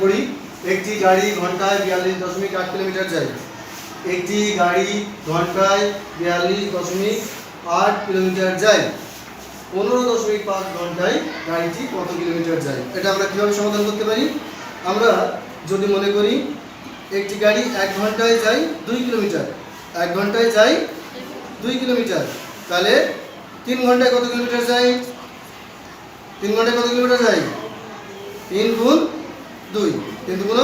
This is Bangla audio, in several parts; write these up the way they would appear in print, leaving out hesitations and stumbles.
পড়ি একটি গাড়ি ঘন্টায় 42.8 কিলোমিটার যায়। একটি গাড়ি ঘন্টায় 42.8 কিলোমিটার যায়। 15.5 ঘন্টায় গাড়িটি কত কিলোমিটার যায়? এটা আমরা কিভাবে সমাধান করতে পারি? আমরা যদি মনে করি একটি গাড়ি 1 ঘন্টায় যায় 2 কিলোমিটার, 1 ঘন্টায় যায় 2 কিলোমিটার, তাহলে 3 ঘন্টায় কত কিলোমিটার যায়? 3 ঘন্টায় কত কিলোমিটার যায়? 3 গুণ 2, 3 গুণ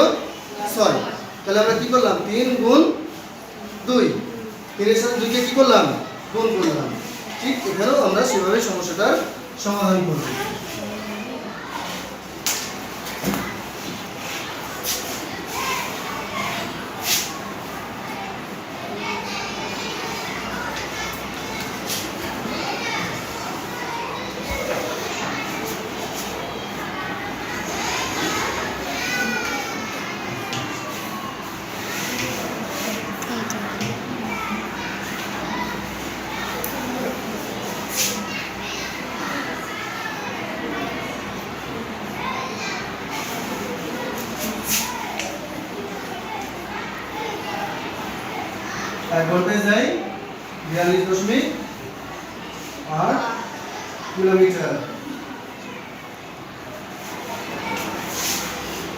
6। তাহলে আমরা কি করলাম? 3 গুণ 2, 3 এর সাথে 2 কে কি করলাম? গুণ করলাম। ঠিক এখানেও আমরা সেভাবে সমস্যাটার সমাধান করব। এক ঘন্টায় যাই 42.8 কিলোমিটার।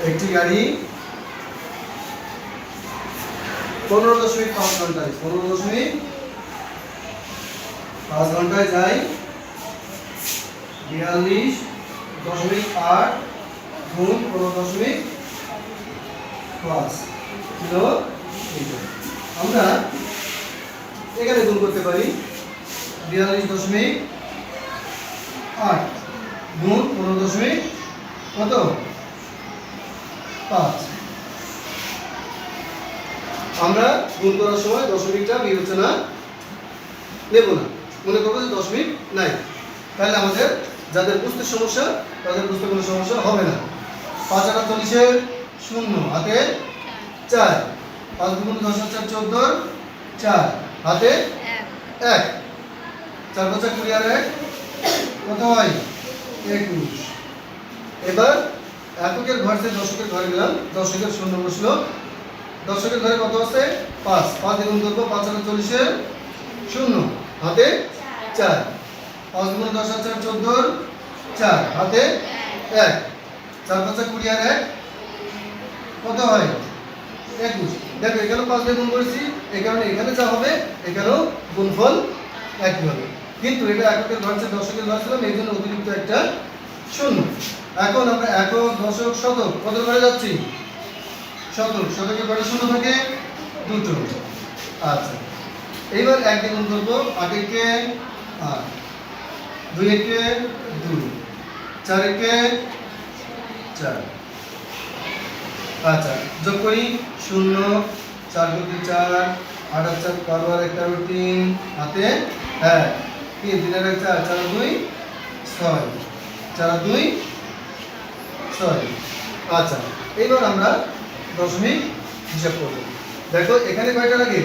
একটি গাড়ি 15.5 ঘন্টায় 15.5 ঘন্টায় যায় 42.8 গুণ 15.5 কিলোমিটার। আমরা এখানে গুণ করতে পারি 42.8 গুণ 15. কত? 5। আমরা গুণ করার সময় দশমিকটা বিবেচনা নেব না, মনে করবো যে দশমিক নাই। তাহলে আমাদের যাদের বুঝতে সমস্যা তাদের বুঝতে কোনো সমস্যা হবে না। 5 আর 40 শূন্য, হাতে 4, 5 গুণ 10 আর 4 14, 4 হাতে 1, 4 5 20 আর 1 কত হয়? 21। এবার এককের ঘর থেকে দশকের ঘরে গেলাম, দশকের শূন্য বসলো, দশকের ঘরে কত আছে? 5, 5 গুণ করবো 5 আর 40 শূন্য, হাতে 4, 5 গুণ 10 আর 4 14, 4 হাতে 1, 4 5 20 আর 1 কত হয়? 21। দেখো এখানেও 5 দিয়ে গুণ করেছি, এই কারণে এখানে যা হবে এখানেও গুণফল একই হবে। কিন্তু এটা এককের ঘর থেকে দশকের ঘর ছিলাম, এই জন্য অতিরিক্ত একটা শূন্য। এখন আমরা একক, দশক, শতক কত ঘরে যাচ্ছি? শতক। শতকের ঘরে শূন্য থাকে দুটো। আচ্ছা, এইবার 1 দিয়ে গুণ করবো, 8 একে 8, 2 একে 2, 4 একে 4। আচ্ছা, যোগ করি 0, 4 গুণ 4, 8 আর 4 12 আর 1 13, 3 হাতে 1, 3 3 আর 1 4, 4 2 6, 4 2 6। আচ্ছা, এইবার আমরা দশমিক হিসাব করব। দেখো এখানে কয়টা লাগে?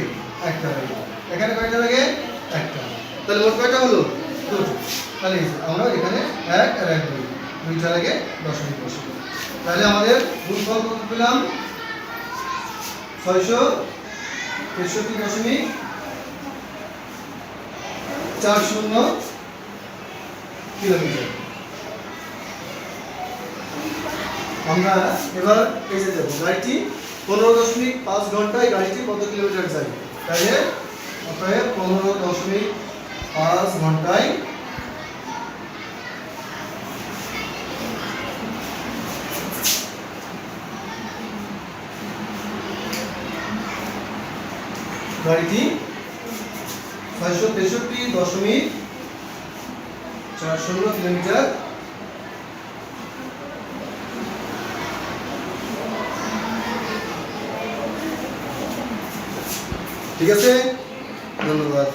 একটা লাগে। এখানে কয়টা লাগে? একটা। তাহলে মোট কয়টা হলো? দুটো। তাহলে আমরা এখানে 1 আর 1 2, দুইটা লাগে দশমিক বসবো। তাহলে আমাদের গুণফল কত পেলাম? 663.40 কিলোমিটার। আমরা এবার এসে যাব গাড়িটি 15.5 ঘন্টায় গাড়িটি কত কিলোমিটার যায়? তাহলে অতএব 15.5 ঘন্টায় গাড়িটি 663.40 কিলোমিটার ঠিক আছে। ধন্যবাদ।